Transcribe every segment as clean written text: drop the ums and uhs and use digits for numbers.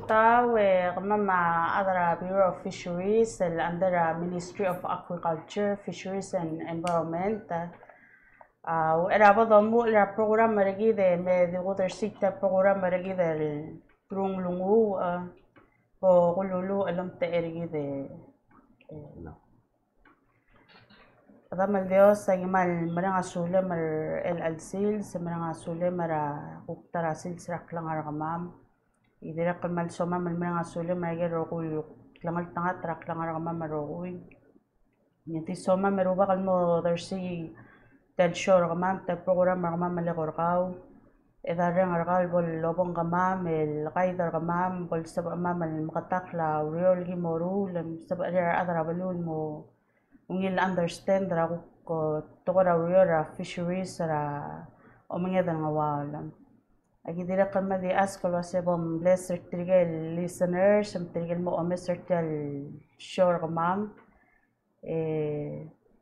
tuta mama adara Bureau of Fisheries under Ministry of Agriculture, Fisheries and Environment. Era bodomu la program marigi de me de sikta program marigi de grung lungu o kululu alam te erigi de Adama Dios ay mal marang asule mar el alsil sa marang asule mara kuktarasil sirak lang arakamam idira kalmal soma marang asule maragi rokul langal tanga trak lang arakamam marokuy Niti soma meruba kalmo dersi del shore kamam te program arakamam malikorkaw edarang arakal bol lobong kamam el kaidar kamam bol sab amam al makatakla uriol gimoru lam sab adara balun mo Ungil understand ra ko tokora ra fisheries ra o mga nga walam. Agi dira kama di ask ko se bom blessed trigel listeners am trigel mo o Mr. Sure kamam.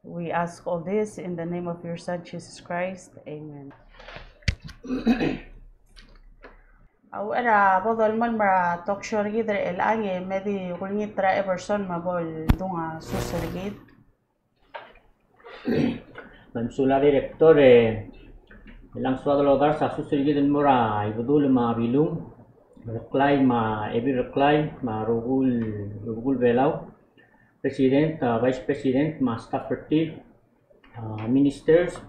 We ask all this in the name of your son Jesus Christ. Amen. Era bodol man mara talk show gidre el ange medi kulnitra everson mabol dunga susergid. Mansula director lang suadlo dar sa susilgid mora ibudul ma bilung reclaim ma ebi reclaim ma rugul belau president vice president ma staff ministers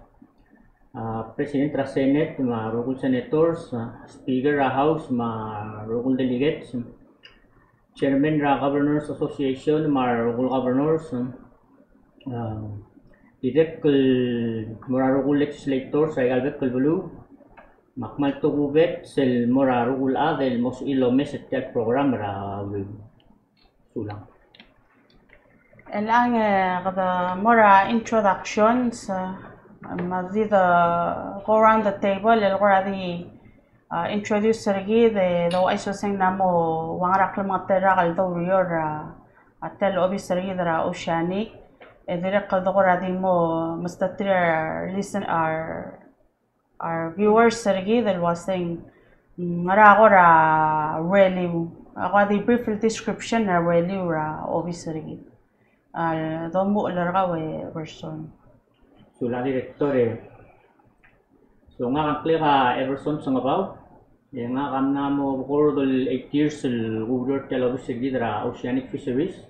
president ra senate ma rugul senators speaker ra house ma rugul delegates chairman ra governors association ma rugul governors Direct morarugul legislator sa igalbet kalbulu makmal tugubet sel morarugul del mos ilomes et program ra sulang. Elang kada mora introductions mazida go around the table el already introduce sergi de do iso sing namo wangarak lamatera kal do rior atel obi sergi dra oceanic Direct kaldokoradi mo mustatira listen our viewers sergi del wasing maragora really ako di brief description na really ra obi sergi domo larga we person Sula directore so nga kang Everson sa ngabaw nga kamna mo bukordol 8 years el Google Television sergi dra Oceanic Fisheries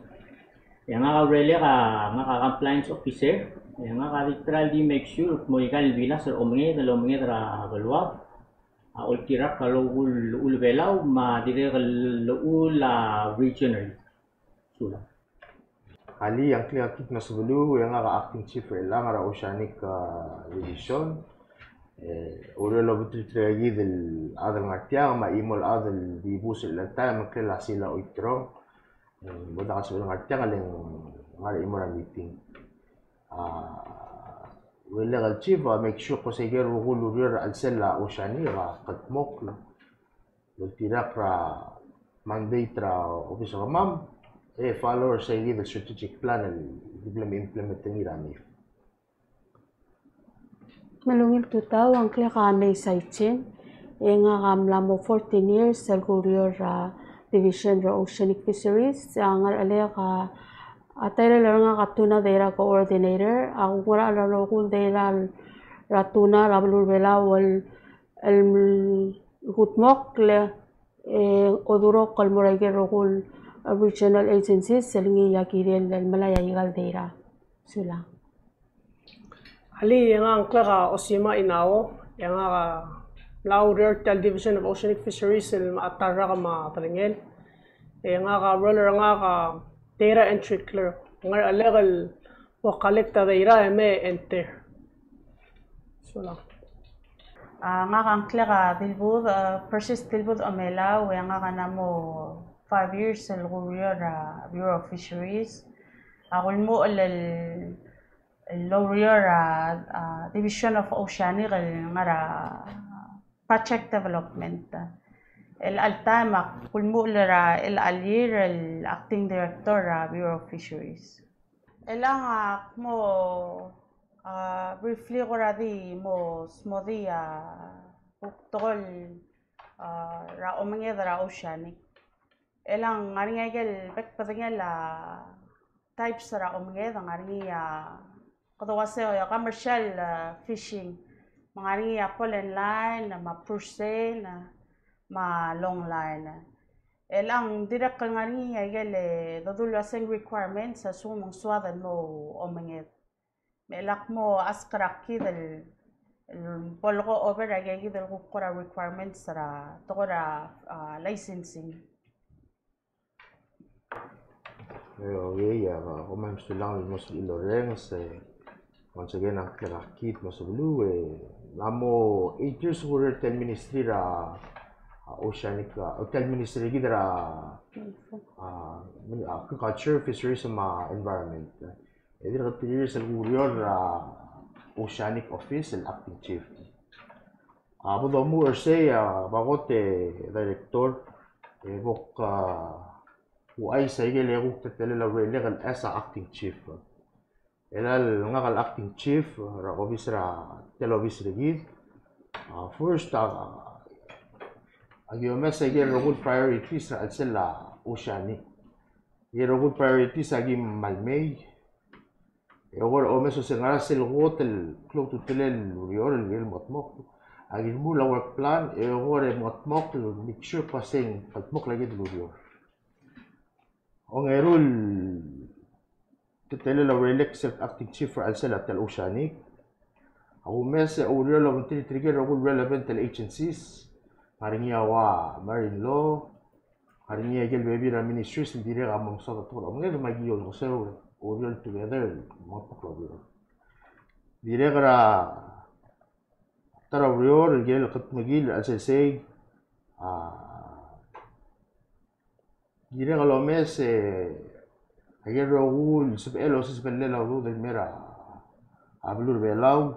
Yang nga really nga compliance officer, yang nga literal di make sure mo ikal bilas or umingi ra galwa. Ultira kalugul ulbelaw ma dire la regional. Sula. Ali yang kliyakit na subulu yang nga acting chief lang ra Oceanic division. Uro lo butritragi del adal ngatya ma imol adal di busil lanta makela sila uitro. Buta ka sa ngartya ngaling ngari imo na meeting. Legal chief make sure ko sa gero hulurir alsela oceani ra katmok tirak ra mandate ra office of ma'am follow sa the strategic plan and implement ni rami. Malungil tutaw ang kaya kami sa itchen nga kamla mo 14 years sa gurior Division of Oceanic Fisheries ang alaya ka atay lang nga katuna dera coordinator ang wala lalo kung dera ratuna rabul bela wal el gutmok le oduro kalmorage rokul regional agencies selingi yakirel el malaya igal dera sula ali ang klara osima inawo yang Lauder Division of Oceanic Fisheries el maatara ka matalingel. Nga ka roller nga ka data entry clerk. Nga legal wa collecta data me enter. So lang. Nga kang klara dilbud persist dilbud omela we nga kanamo 5 years el Bureau of Fisheries. Akol mo el Lauder Division of Oceanic nga project development. El altama kulmulera el alir el acting director Bureau of Fisheries. Elang mo briefly ko radi mo smoothie tol ra omenge dra oceanic. elang ngari ngel bek patengel la types sara omnged ngari kato wase o commercial fishing ngari pull and line ma purse ma long line elang direct ngari ngel dadul waseng requirements sa sumong swadan mo omnged melak mo askrak kidal polgo over agay kidal kukura requirements sara tokora licensing. Okay, comment lang mo sa Lorenz. Once again, ang kinakit mo sa Blue. Namo 8 years old 10 ministry ra oceanic hotel ministry gidra agriculture, fisheries, and environment. Dira 3 years al oceanic office and acting chief. Abo mo say bagote director bok ay sa igel ko tetele legal as acting chief. Elal nga acting chief ra office ra tel office regid. First agyo sa igel good priorities ra sila oceanic. Yero good priorities agi malmay. Eor omeso sa ngara sil hotel klo tutelen urior el motmok. Agi mula work plan eor motmok make sure pasing patmok lagi urior. Ang erol tutele la relek self acting chief for alsela tel oceanic. Ako mese urior la trigger relevant tel agencies. Haringia wa marine law. Haringia gel baby ra ministries dire among sa to. Ang ngel magiyon ko sa urior together mo problem. Dire ra tara urior gel kat magil alsel dire kalau mes ayer rogul sebelo sebellela ro del mera ablur belau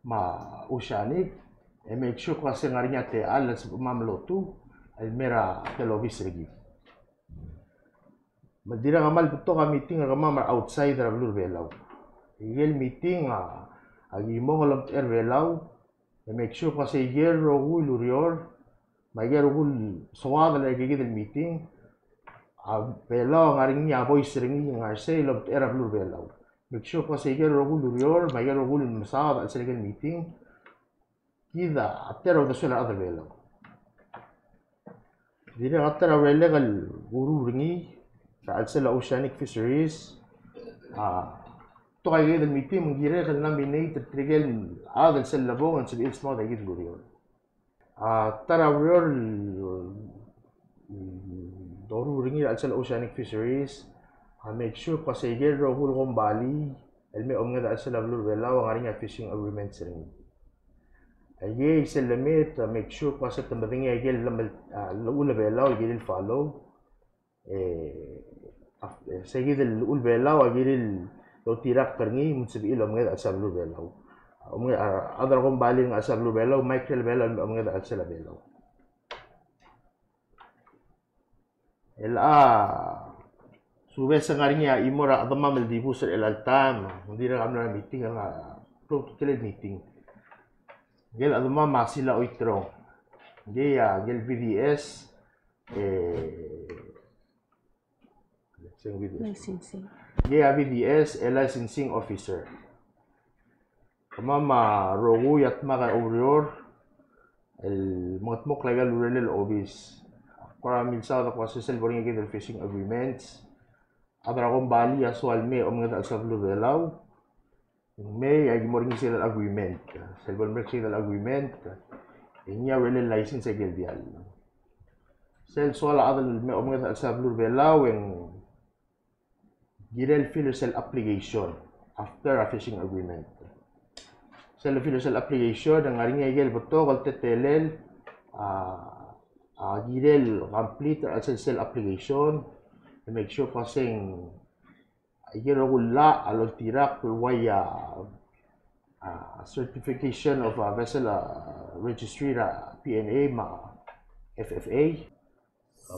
ma oceanic e make sure kwa sengarinya te al mamlotu el mera telobis regi madira ngamal buto ka meeting ngama outside ablur belau igel meeting agi mo ngalam er belau e make sure kwa se yer rogul urior Mayer ugul soal lagi kita meeting, belau ngaring niya voice ringi ngarse lob era blur belau. Make sure pas seger ugul urior, mayer ugul masad at seger meeting, kita atero da suela ada belau. Jadi atero legal guru ringi, sa sela oceanic fisheries, to kaya kita meeting mengira kan nominate trigel ada sela bongan sebi small lagi urior. Tara urior doru ringi alsel oceanic fisheries make sure pa seger ro hulgom bali elme omnga alsel ablur bela wa ngaringa fishing agreements ringi ay selamet make sure pa sa tambadingi agel lamal ula bela wa gilil follow segid ul bela wa gilil lo tirak karngi munsabi omnga alsel ablur bela other kong baling asa blue belaw, Michael belaw, mga daan sila belaw. Sube sa nga rin niya, imora at mamal dibu sa elaltam, hindi na kami na meeting, protocol meeting. Gel at mama sila oitro. Gel BDS, licensing. Gel BDS, licensing officer. Mama rogu yat maka urior el motmok legal urel obis para milsa da kwase sel boring agad fishing agreements adra kon bali aswal me omnga sa blue belaw me ay moring sel agreement sel boring sel agreement inya rel license agad dial sel swala adal me omnga sa blue belaw en girel fill sel application after a fishing agreement. Sa official application ang aring igel buto kal tetelel girel complete at sel application to make sure pasing igel la alol tirak waya certification of a vessel registry ra PNA ma FFA.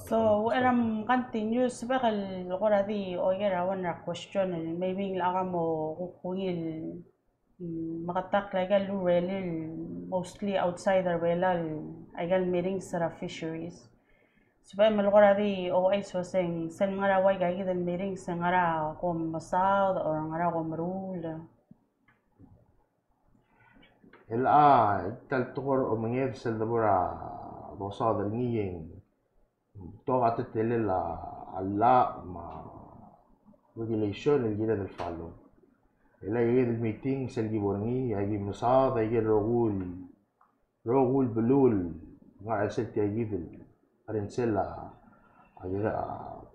So, eram continuous bakal lukura di oyera wana question maybe lang mo kukungil makatak legal relil mostly outside the relal legal meetings sa fisheries Sebab melukar di OI swaseng sen ngara wai gagi dan meeting sen ngara ko masal or ngara ko merul. Tal tukor o manged sel dabura bosa dal ngiyeng to atet tele la alla ma regulation el gira del follow. Ela yid el meeting sel giborngi agi masad agi rogul belul ngara sel ti agi Arinsela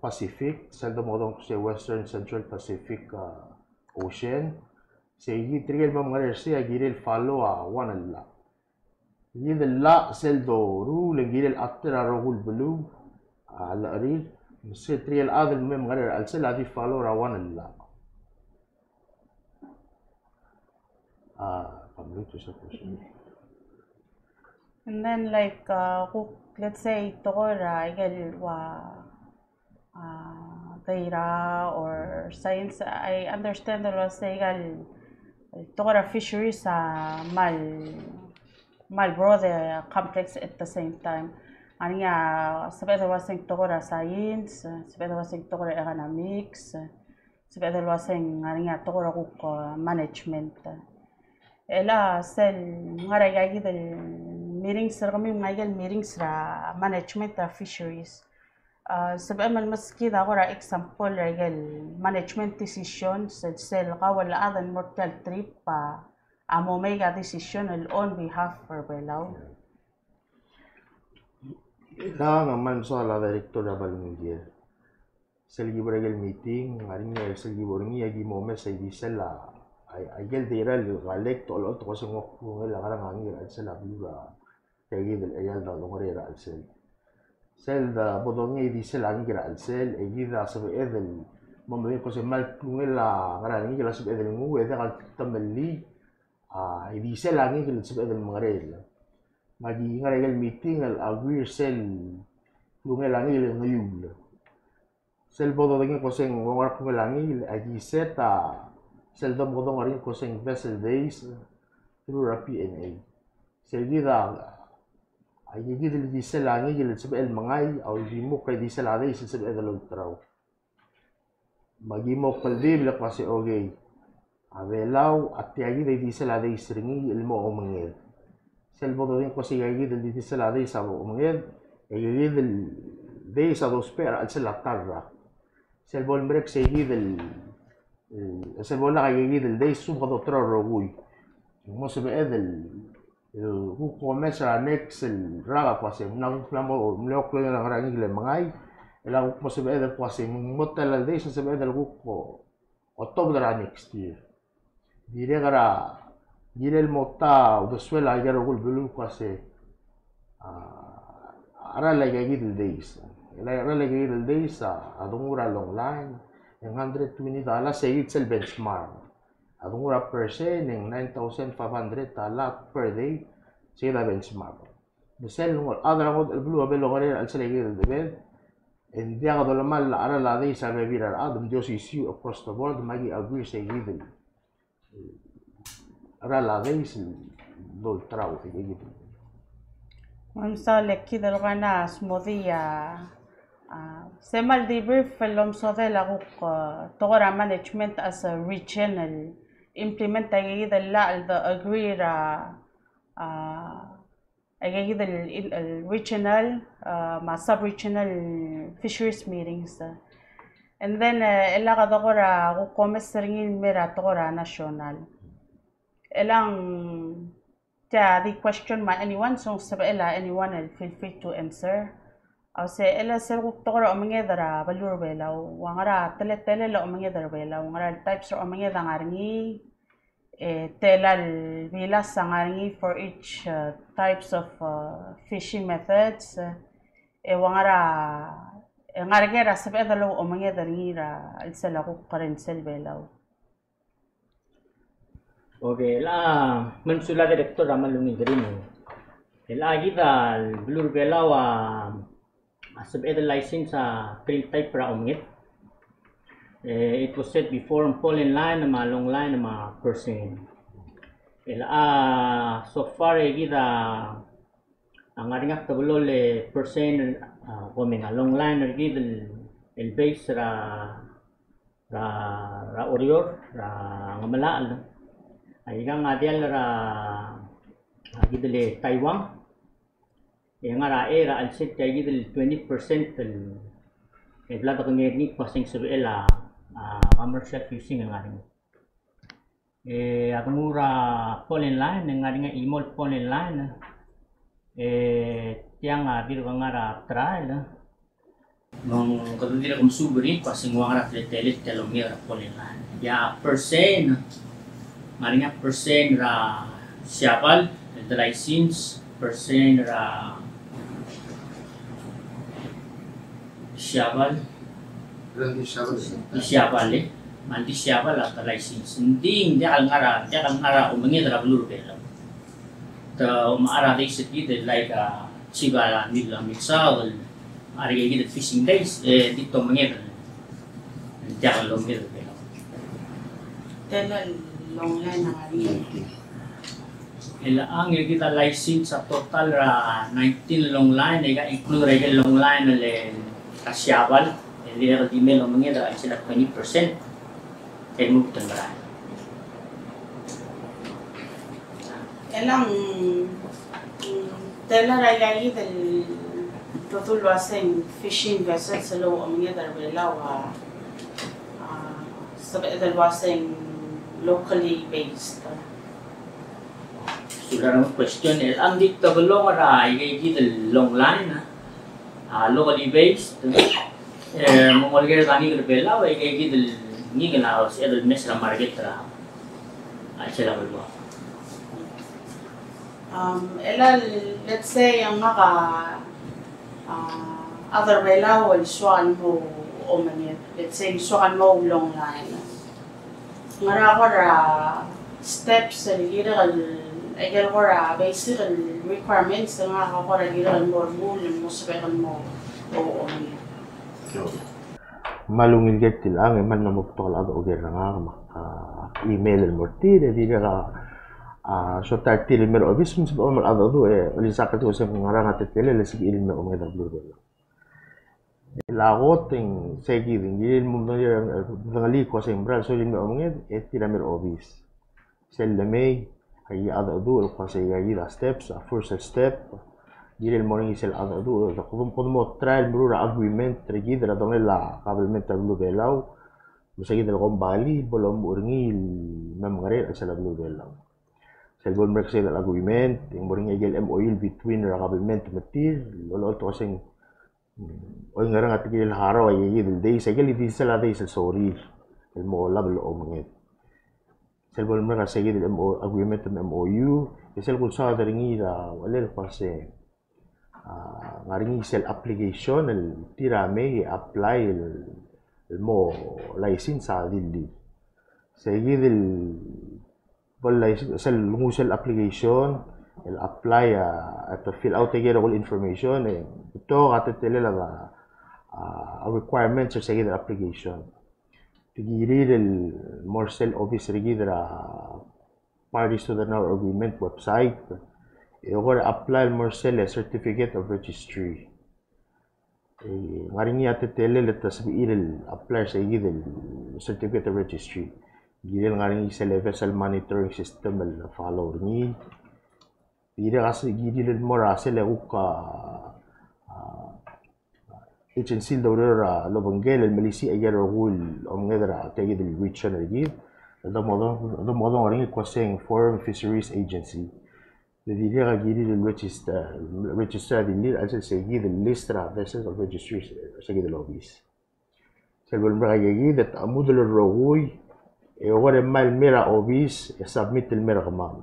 Pacific, sel modong sa Western Central Pacific Ocean. Se igi trigel mam ngarer se agirel follow a wanalla. Igi la sel do rule agirel attera rogul belu ala aril. Se trigel adel mem ngarer al sel adi follow ra wanalla. Pamluto sa question. And then like let's say tokora igel wa data or science, I understand that was igel tokora fisheries mal broad complex at the same time. Aniya sabay wasing tokora science, sabay wasing tokora economics, sabay wasing aniya tokora kuk management. Ela sel ngara gagi del meetings kami ngagal meetings ra management ra fisheries. Sebab mas kita agora example regal management decisions sel kawal adan mortal trip pa amo mega decision on behalf for belau. Ila naman sa la director da balingir. Sel giborgal meeting ngarinya sel giborngi agi momen sa di sela Aigel diral galek tol ot ko sing ko la garang angir al sel abura kaya del ayal da longorera al sel da bodongi di sel angir al sel egida sabe edel mombe ko se mal kungela garang angir la sabe edel ngu eda gal tamelli di sel angir sabe edel mangarel magi ngarel meeting al agir sel kungela angir ngayul sel bodongi ko sing ngar kungela angir agi seta Seldom kodong arin ko sing vessel days through a PNA. Selgida ay gigil di sela ngigil sa el mangay au di mo kay di sela day sa el traw. Magimo kaldi bila kasi okay. Avelaw at tiagi di sela day sringi ilmo o manged. Selbo do ko si gigil di sela day sa o manged ay gigil day sa dos pera al sela tarra. Selbo mrek sa gigil se bola kay gidel day sub do tro roguy mo se be edel ku começa next el raga quase na flamo lo que la gran igle mangay ela mo se be edel quase motel al day se be edel ku october next year dire gara dire el mota o de suela ya rogul bulu quase ara la gidel days ela ara la gidel days a dungura long line yung $120 sa itself benchmark. At mura per se, ng 9,500 lot per day, sa benchmark. The sell ng other ako, blue abelo ko rin, al sa lagi ng debel, and di ako dolamal, ara laday sa bebirar, adam Diyos issue across the board, magi agree sa gidel. Ara laday sa dol traw, sa gidel. Mamsa lekki dal kana smoothie semal debrief film so de la togora management as a regional implement ay la the agree ra ay the regional sub regional fisheries meetings and then ela ka togora ko commerceringin mera togora national elang the question ma anyone so sabela anyone will feel free to answer. Se ela ser tokora omangedara balur bela wangara tele la omangedara bela wangara types of omangeda ngaringi telal bila sangaringi for each types of fishing methods wangara ngarigera sabeda lo omangedara ngira alsela ko karin sel bela. Okay, la mensula director amalungi green. Ela kita balur bela wa Asab the license print type ra umit. It was said before on pollen line na long line na person. So far gida ang aring aktabulo le person coming a long line gid el base ra orior ra ngamalal ay nga ngadial ra gidele Taiwan yang ara era al set kay gidel 20% el blada ko ngeni pasing sabela commercial fishing nga rin akamura pollen line nga rin nga imol pollen line tiang bir ngara trial nung kadundira kum subri pasing ngara telet telomir pollen line ya percent nga percent ra siapal the license percent ra siapal siapal mandi siapal la license hindi ngara umangi tra blur belo ta umara dai seti de like chibala nila mixal ari gigi de fishing days dito mangi dia lo mil belo Tela long line na ari. ang kita license sa total ra 19 long line ay include ra long line le kasyabal hindi ra di melo mangi ra sila 20% kay mo tanra Elang tela rayagi del totul waseng fishing vessel sa lo amnya darbela sabi del waseng locally based. Sudah naman question ang dito belong ra ay gid long line locally based mongolger tani grbela ay gid ni galaw sa edel mesra market ra sila belwa let's say ang maka other bela wal swan mo omanya let's say swan mo long line ngara ko ra steps sa gira ay ko ra basic requirements nga ko ra gira mo mo sabihan mo o omanya malungil get tilang man na mukto ala o ger nga email el mortire di ra so tartil mer obis mus ba mal ada do ali sakat ko sa ngara nga tetele le sig ilin o mga blur belo lagoting segi dingil mo ngali ko sa imbral so ilin o mga tira mer obis sellemay ay ada do ko sa yida steps first step Gilil morning isel ada do kung mo trial brura agreement regidra donela kabelment blue belaw musagid ko bali bolom urngil mamngare sa blue belaw Selbol merk sila agreement, yung moring igel MOU between the government material, lolo to kasing o yung nga nga tigil haraw ay igil day, sa igil hindi sila day sa sorry, el mo label o mangit. Selbol merk sa igil agreement ng MOU, isel kung sa daringi walil kasi nga ringi sel application, el tirame apply el mo license sa dili. Sa igil sa lungusel application, el apply at fill out again all information. Ito katetele lang requirements sa igil application. Tigiri el morsel office rigid parties to the now agreement website. Or apply el morsel certificate of registry. Ngaring yatetele leta sabihin el apply sa igil certificate of registry. Gilil nga rin isa vessel monitoring system na follow ni. Gilil kasi gilil mo rasel ka agency daw ra lobanggel malisi ay garo rule om ngedra tagi del region rigid. Do modo nga rin kwaseng foreign fisheries agency. Gilil nga gilil register din as sa gilil list ra vessels of registry sa gilil office. Sa gulong ra gilil at amudul rogoy ore mal mera obis submit el mera gamam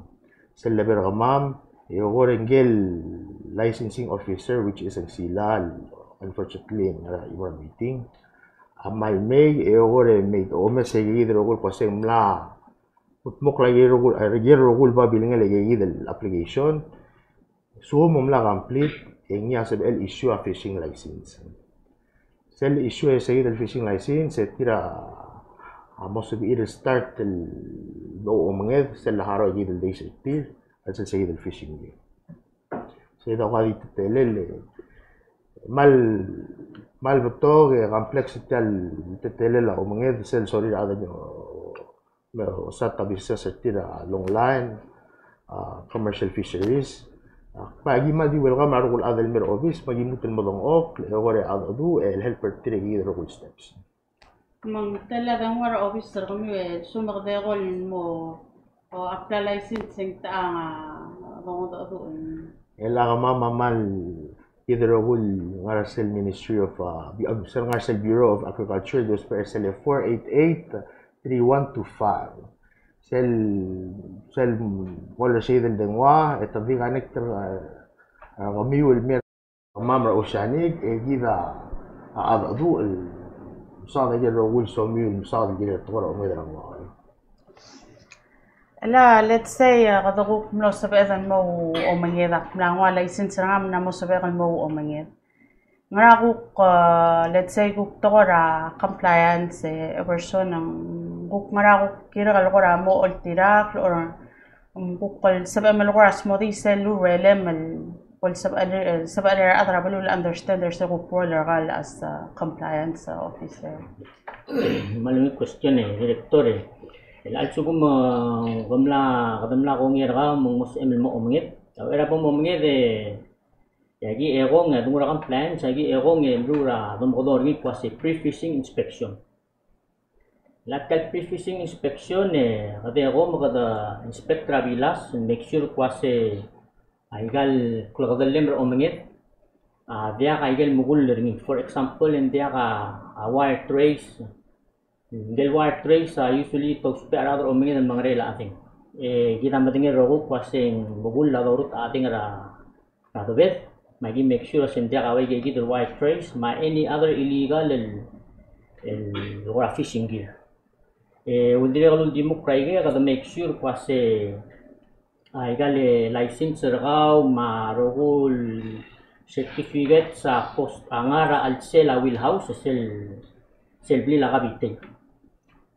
sel mera gamam ore ngel licensing officer which is ang silal unfortunately nga iba meeting amal may ore may o mesegi dro ko kasi mla utmok lagi rogul ba bilinga lagi del application so mumla complete nya sab el issue a fishing license sel issue sa del fishing license tira most of it start o mga sa laharo gid del days active at sa del fishing day. So ito ka dito telel mal beto que complexity al tetelela o manged sel sorry ada nyo sa tabisa sa tira long line commercial fisheries pagi ma di welcome arugul adal mer office pagi mutul modong ok gore adu el helper tira gi rugul steps mang talagang wara officer kami sumagdegol mo o apply licensing ta ang doon ela mama mal Idarogul Ngarasel Ministry of Ngarasel Bureau of Agriculture dos per SL 488-3125 sel wala siya del dengwa etabi kanek ngamiwil mer mamra oceanic gida adu musada Idarogul somiul musada gida tawara umidrangwa لا let's say قدقوك منو سبقا مو أمنيد ملان ولا يسنس رام نمو سبقا مو أمنيد نراقوك let's say قوك تغورا compliance person قوك مراقوك كيرا الغورا مو التراك قوك سبقا ملغورا سمودي سلو ريلم قول سبقا لرا أضرب له الأندرستاندر سيقوك بولر غال as compliance officer Malumi question director el alzo como gamla kong ira mong mos emil mo omngit aw era po momngit yagi egong dumura kan plan sagi egong emrura dumodor gi kwase pre-fishing inspection latal pre-fishing inspection kade egong kada inspector bilas make sure kwase aigal kulgadallem omngit dia ka aigal mugul ringin for example dia ka wire trace del wire trace usually talks pe arador omingin ang mga rela ating kita matingin rogo kwasing bugul la dorut ating ra radobet magi make sure sindia kaway gigi del wire trace ma any other illegal el fishing gear undire galul dimuk praige kada make sure kwase gale license ragaw ma rogul certificate sa post angara alsela will house sel bli la kabite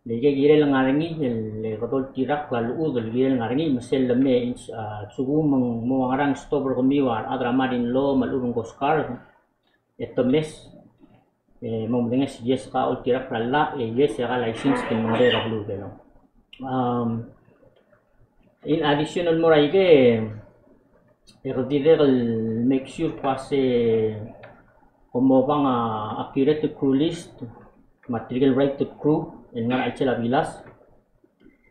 Lagi gire lang ngarangi le katol tirak lalu udol gire lang ngarangi masel lame sugu mo ngarang stopper kumiwar adra marin lo malurung koskar eto mes mo mdenga yes ka ol tirak lalla yes ya license kin ngare ra blue belo in additional mo raige dire make sure pase como bang accurate crew list material right to crew nga ay sila bilas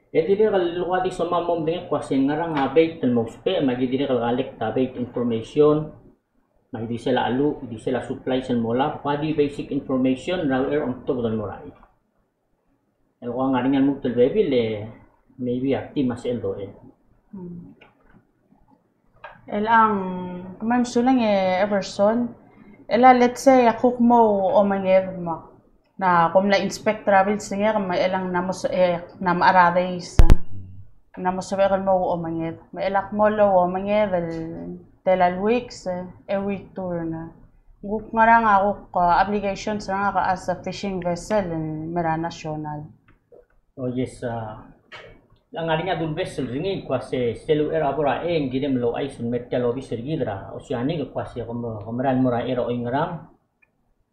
dire kal luwadi sa mamom dinga kwase ngarang abate tan mospe magi dire kal collect abate information magi sila alu di sila supply sa mola padi basic information raw on top dan morai ko nga ringan mo tul baby maybe active mas eldo ang kumam sulang Everson let's say ako mo o manged mo na kung na-inspect travel siya may ilang na maaraday na masabihan mo o manged may ilak mo lo o manged telal weeks every tour na guk nga nga ako obligations nga ka as a fishing vessel in Mera National yes ang nga dun vessel ringi kwase selu era apura gidem lo ay sun metal officer gidra oceanic kwase kamaran mura era o ngram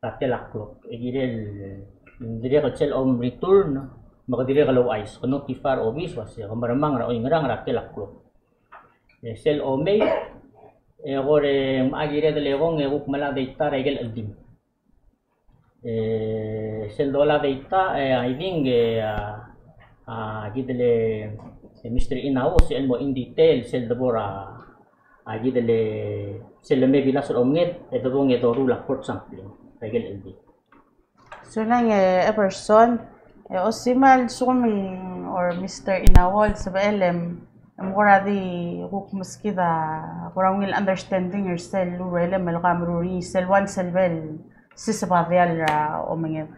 Ratelaklo, dire ko sel om return, makadire ka low ice, kuno kifar obis was, kamaramang ra oing rang ratelaklo. Sel ome, gore maagire de legong uk mala data regel aldim. Sel dola data, I think gidele Mr. Inaw si elmo in detail sel dabora gidele sel me bilas omnget edobong edorula port sampling. So lang person osimal suming or Mr. Inawal sa BLM mura di kuk maskida kurang will understanding yourself lurele malkamruri sel one selbel sisabadial ra omenged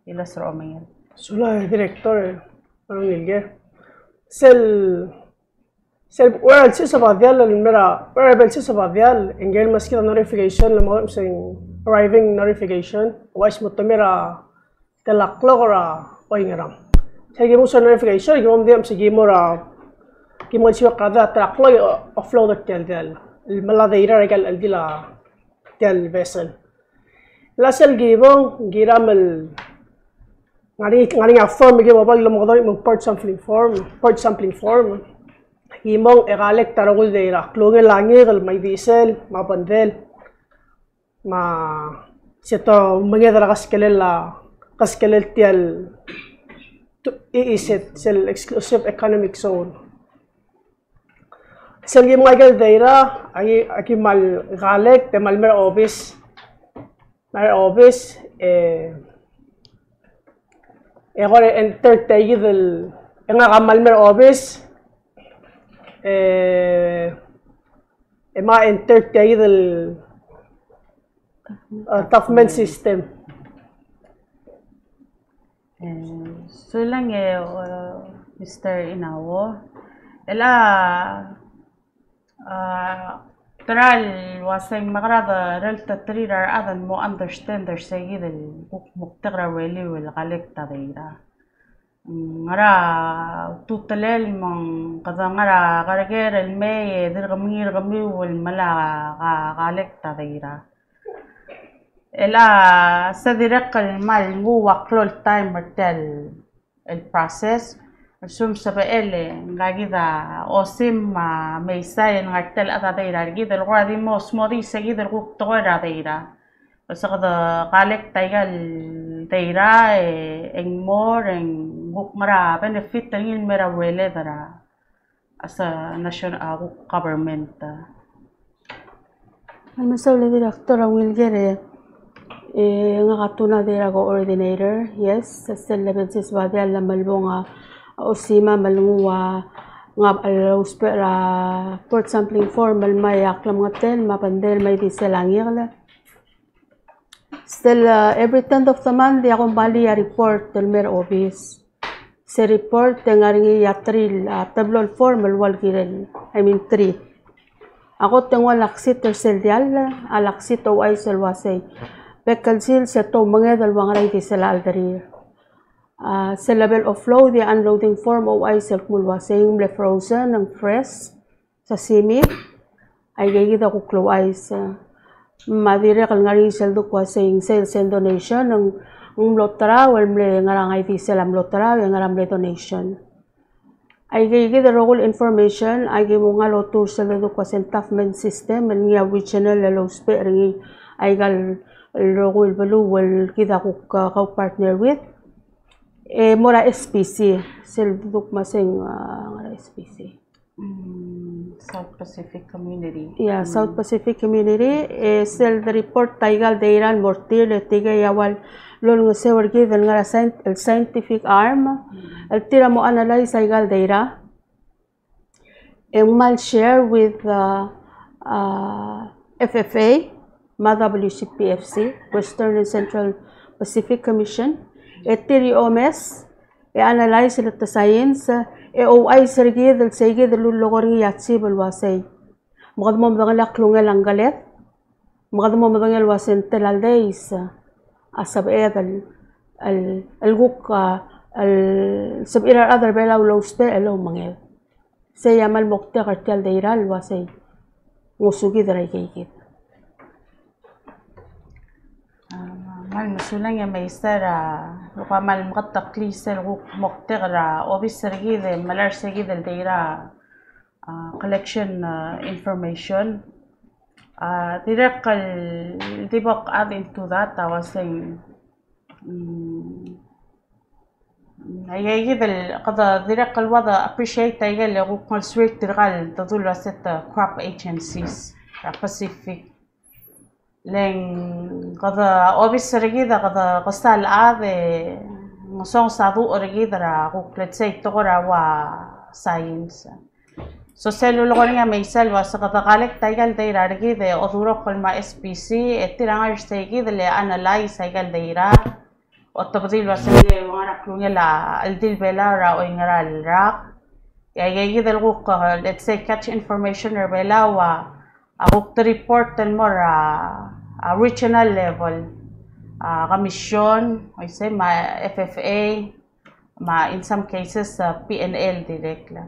ilas ra omenged sula director parang nilge sel wala sisabadial mera parabel sisabadial engel maskida notification lamang saying arriving notification wais mo tamira telaklo ra oingaram sige mo sa notification sige mo diam sige mo ra kimo siya kada telaklo offload tel malada ira regal aldila tel vessel Lasel gibong giramel ngari form gi mabag lo mo port sampling form himong egalek tarogul deira klonge langir may diesel mapandel ma sito mangedra kaskelel tial iisit sel exclusive economic zone sel gi magal deira aki mal galek te malmer office agora enter tayo del nga malmer office ma enter tayo del Toughman system. So lang Mr. Inawo, tral waseng magrada relta trirar adan mo understander segi del muktagra weli wel galekta deira ngara tutalel mang kada ngara garger el me dir gamir gami wel mala galekta deira sa direct mal ngu waklol timer tel el process sum sabaele ngagida osim may sayan ngartel ata deira gida el gura mo smodi seguida el guk toera deira basta kada kalek taigal deira en more en guk mara benefit tangil mera wele dara asa national guk government Ang masauli director ang wilgere nga katuna deira go coordinator yes sa level sis wadi alam malbong Osima malunguwa nga alauspera port sampling form may aklam ngaten mapandel may diselangirla still every 10th of the month di akong bali a report del mer office se report tengaringi yatril tablol formal wal girel I mean 3 ako tengwal laksit tersel dial alaksit o ay selwasay bekalsil sa to mga dalwang ray disela aldarir sa level of flow, the unloading form o ay self-mulwasing le frozen ng fresh sa simi ay gagida ko klow ay sa madire kal nga rin sel dukwa saying sales and donation ng lotra wal mle ngarang ay selam lotra yung ngarang mle donation ay gagida rogol information ay gimo nga lotur sel dukwa sa Toughman system ang nga regional low spare ringi ay gal rogol balu wal kita ko partner with mora SPC sel duk masing ngara SPC South Pacific Community South Pacific Community sel the report taigal deiran mortir le tiga yawal lol nga se wargi del ngara el scientific arm el tira mo analyze taigal deira mal share with FFA WCPFC Western and Central Pacific Commission etiri omes analyze the science OI sergi del segi del lugoring yatsi balwasay magdamo madangal aklungal anggalet magdamo madangal wasen telaldeis asab edal al guk al sabira other bela lospe elo mangel say yamal mokte kartel deiral wasay ngusugi daray kikit mal masulang may istara lukamal makatakli sel guk moktegra obis sergide malar segide deira collection information direct tibok add into that wasing ayigid qada direct الوضع appreciate تايجل guk malswit dirgal tadul waset crop agencies Pacific لين قد أوبس رجيدا قد قصال عاد نصون صادو رجيدا راقوك لتسي تقرا و ساينس سوسيلو لغونيا ميسال واسقط قالك تايجل دايرا رجيدا أدورو ما SPC اترانغر سيجيدا اللي أنالايز تايجل دايرا والتبديل واسيلي وانا كلونيا لا الديل بلا را وينغرا الراق يجيدا الغوك لتسي catch information ربلا و أقوك تريبورت المرة regional level commission I say ma FFA ma in some cases PNL direct la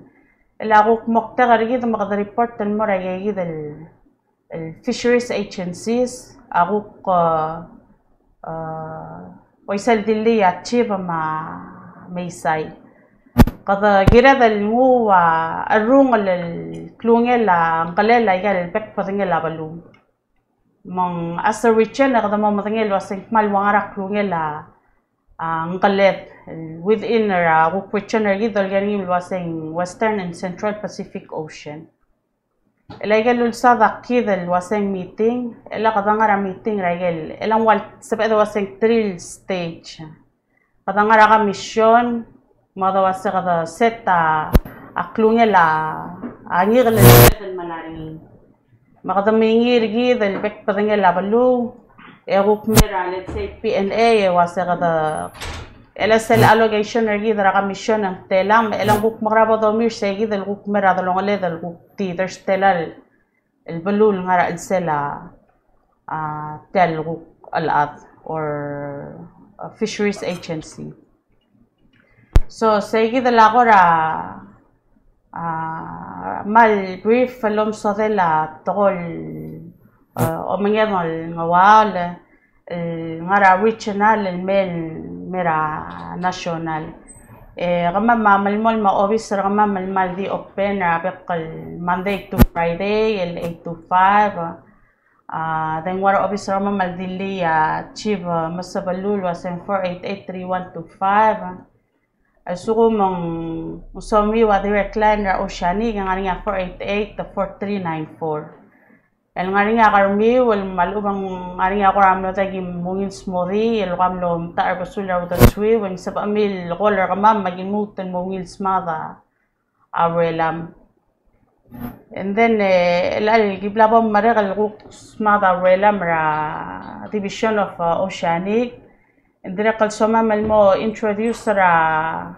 أقوك مقتغر جدا مقدر ريبورت المرة جيد ال fisheries agencies أقوك ويسال دلي اتشيب ما ميساي قد جرد المو الرون الكلونيلا انقليلا يال البك فدنيلا بلوم من أسريتشن قد ما مثلا واسنك مال وعرا كلونيلا انقلت within question يقدر يعني الواسن Western and Central Pacific Ocean إلا قالوا الصادق كذا الواسن ميتين إلا قد نعرف ميتين رجال إلا وال سبعة واسن تريل ستيج قد نعرف ميشون ماذا واسن قد ستة أكلونيلا أنيغل الملارين ما قد مينير كذا البك بدنيلا بلو يروك ميرا let's say PNA واسن قد إلا سل allocation رجيد رقم ميشون تلام إلا غوك مغرب ضمير سيجيد الغوك مرة ذلون لذا الغوك تيدرش تلال البلول نهار السلا تل غوك الأرض or fisheries agency so سيجيد الأغورا مال brief فلوم صدلا تقول أمينو النوال نهار regional الميل ميرا national غما ما ملمول ما أوبيس غما ملمال دي open بقى Monday to Friday 8 to 5 then ورا أوبيس غما مال دي اللي تشيف مسبلول واسم 4883125 السوق من مسومي وديرك لاين أوشاني كان 488 4394 الغارين أقرمي والمالوبان غارين أقرام لو تجي موين سموذي الغام لو متعرف سولا ودرسوي ونسب أمي الغول رغمام ماجي موت الموين سماذا أوريلام and then الأل جيب لابام مريغ الغوك سماذا أوريلام را division of oceanic and then قل سوما ملمو introduce را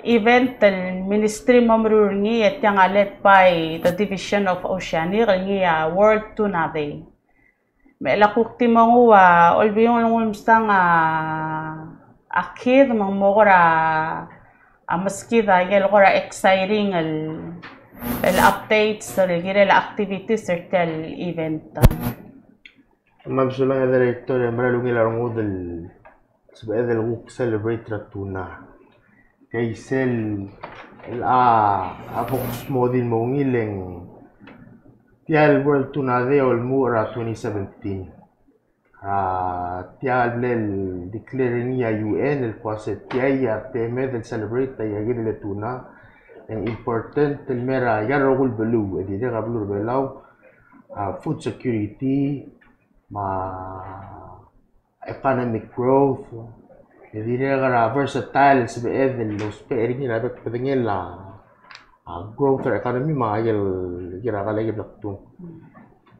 event the ministry member ngi yang led by the division of oceanic ngi world tuna day me la kukti mangu ol biyon ngul mstang akid mang mogora maski da gel gora exciting el updates el activities certain event ما بسولان هذا الدكتور مرة لوني لارمود سبعة ذا الغوك celebrate رتونا كيسل أفوكس موديل مونيلين تيال World Tuna Day والمورا 2017 تيال بلال ديكليرينيا UN القواسة تيايا بيميد السليبريت تيا جيد لتونا important المرا يرغل بلو اللي دي قبلو بلاو food security economic growth jadi dia kena versatile sebagai los pairing ni ada kepentingan lah growth economy mahal kira lagi belakang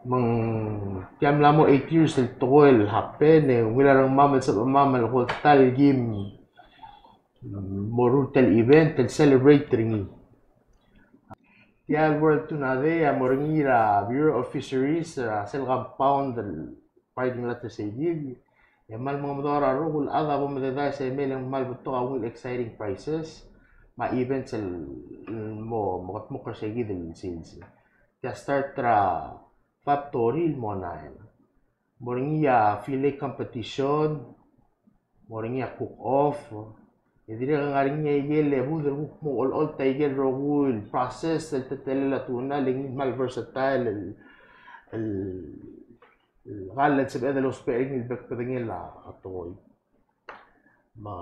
meng tiam lamo 8 years el toil happen wala rang mamal sa mamal hotel game morutal event el celebrate ringi tial World Tuna Day moringira Bureau of Fisheries sel compound fighting letter say mal mga motora rugul ada bo mededa sa email ang mal buto awil exciting prices ma events mo mokatmukar sa gidil sales ya start tra factory mo na moringia fillet competition moringia cook off idire ang aring igel budel mo all taigel rugul process la tuna ling mal versatile غالة سبعة ذا الأسبوعين البك بدنيا لا أطول ما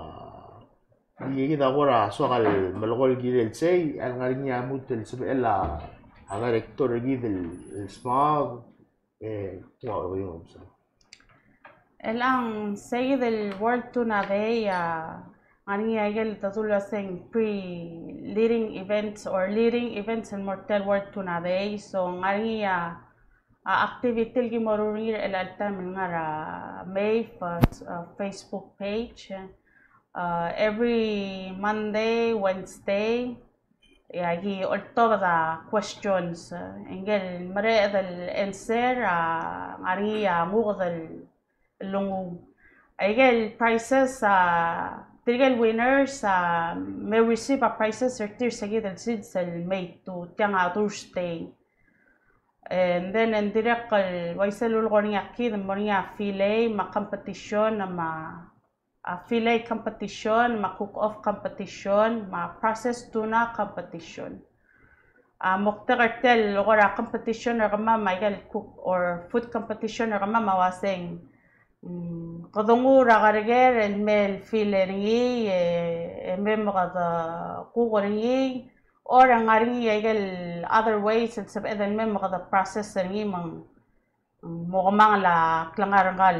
يجي ذا ورا سوق الملغول جيل سي الغريني عمود السبعة لا هذا ركتور جيد السماغ الآن سيد الورد تونا داي غني يجل تطول سين pre leading events المورتال وورد تونا داي so غني activity اللي مرورين الالتام من غير May Facebook page every Monday Wednesday يعني قلت بدا questions انجل مريض الانسر غري موغض اللونغو ايجل prices تلقى winners may receive a prizes certificate سجيد السيدس الميت تو تيانا Thursday and then and direct waiselul gornya ki the mornya fillet ma competition ma fillet competition ma cook off competition ma processed tuna competition مقترتل غورا competition رغم ما يجال cook or food competition رغم ما واسين قدمو رغرجر الميل فيلري مم غدا قوغري or ngari يجال other ways السبب إذا مم غدا processing من مغمang la klangar ngal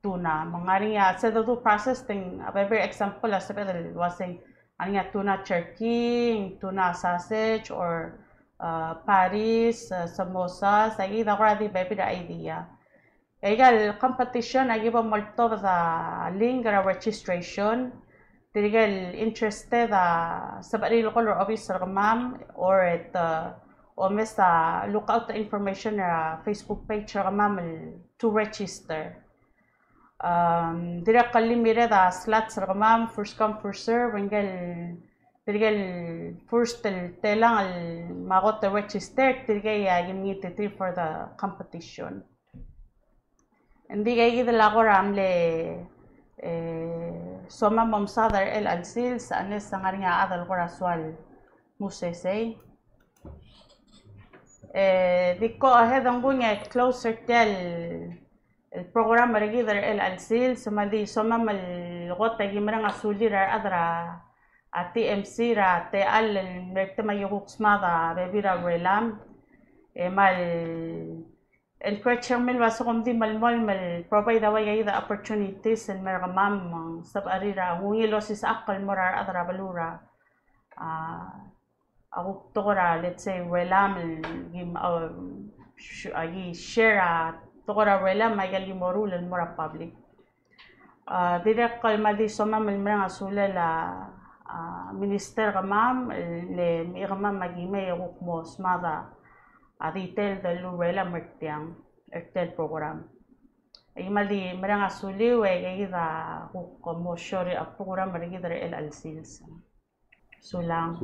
tuna mangari ya sa do processing a very example sa pero wasing ano tuna turkey, tuna sausage or Paris, samosa, sa ida ko di baby the idea. Egal competition agi ba multo sa link registration. Tigal interested sa baril color officer ma'am or at o mesta look out the information na Facebook page ma'am to register. Direct kalimire da slots ramam first come first serve dirgal first telang al magot the register dirgay yimiti for the competition hindi kay gidala ko ramle soma momsadar el alsil sa anes sangarnya adal ko raswal musese diko ahead ang gunya closer tel البروغرام رجيد الألسيل سمادي سمام الغوطة جمرنا سولي را أدرا التي إم سي را تقل المرتما يغوكس ماذا ببيرا ريلام مال الكريتشر مل واسقم دي مال provide away إذا opportunities المرغمام سب أريرا هو يلوسيس أقل مرار أدرا بلورا أو تغرا let's say ريلام أو share تقرا ولا ما يلي مرو للمرا public direct kalma di soma milmrang asula la minister gamam le migamam magime yuk mo smada detail dalu wala mertiang ertel program ay mali mrang asuli we gida ko mo shori a program marigi dar el alsils sulang